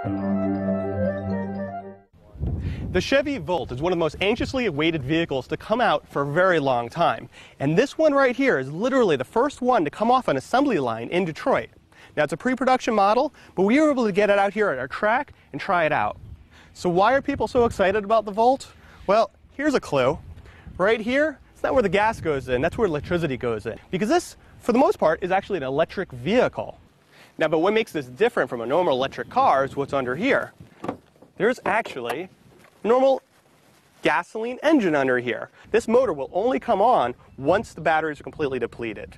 The Chevy Volt is one of the most anxiously awaited vehicles to come out for a very long time. And this one right here is literally the first one to come off an assembly line in Detroit. Now, it's a pre-production model, but we were able to get it out here at our track and try it out. So why are people so excited about the Volt? Well, here's a clue. Right here, it's not where the gas goes in, that's where electricity goes in. Because this, for the most part, is actually an electric vehicle. Now, but what makes this different from a normal electric car is what's under here. There's actually a normal gasoline engine under here. This motor will only come on once the batteries are completely depleted.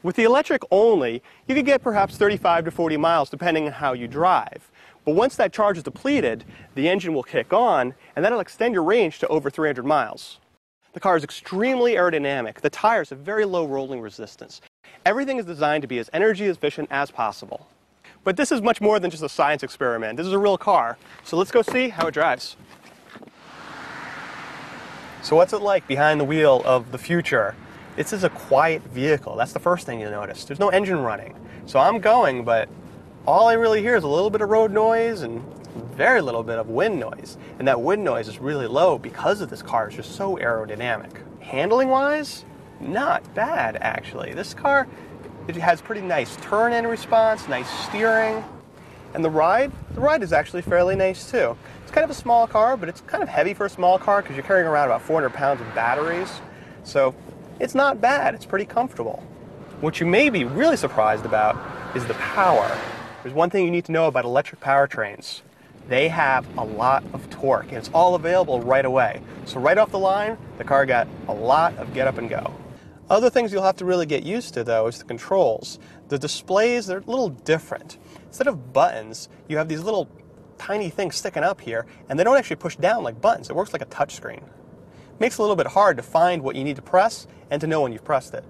With the electric only, you can get perhaps 35 to 40 miles depending on how you drive. But once that charge is depleted, the engine will kick on, and that'll extend your range to over 300 miles. The car is extremely aerodynamic. The tires have very low rolling resistance. Everything is designed to be as energy efficient as possible. But this is much more than just a science experiment. This is a real car. So let's go see how it drives. So what's it like behind the wheel of the future? This is a quiet vehicle. That's the first thing you notice. There's no engine running. So I'm going, but all I really hear is a little bit of road noise and very little bit of wind noise. And that wind noise is really low because of this car is just so aerodynamic. Handling-wise, not bad, actually. This car, it has pretty nice turn-in response, nice steering. And the ride is actually fairly nice, too. It's kind of a small car, but it's kind of heavy for a small car because you're carrying around about 400 pounds of batteries. So it's not bad. It's pretty comfortable. What you may be really surprised about is the power. There's one thing you need to know about electric powertrains. They have a lot of torque, and it's all available right away. So right off the line, the car got a lot of get up and go. Other things you'll have to really get used to, though, is the controls. The displays, they're a little different. Instead of buttons, you have these little tiny things sticking up here, and they don't actually push down like buttons. It works like a touch screen. Makes it a little bit hard to find what you need to press and to know when you've pressed it.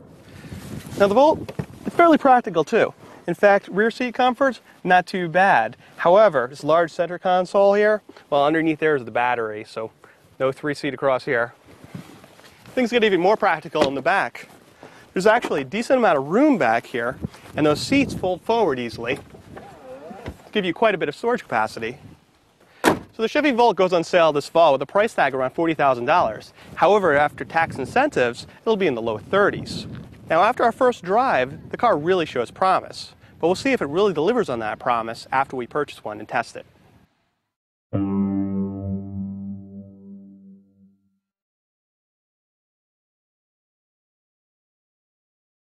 Now the Volt, it's fairly practical too. In fact, rear seat comfort, not too bad. However, this large center console here, well, underneath there is the battery, so no 3-seat across here. Things get even more practical in the back. There's actually a decent amount of room back here, and those seats fold forward easily, give you quite a bit of storage capacity. So the Chevy Volt goes on sale this fall with a price tag around $40,000. However, after tax incentives, it'll be in the low 30s. Now, after our first drive, the car really shows promise, but we'll see if it really delivers on that promise after we purchase one and test it.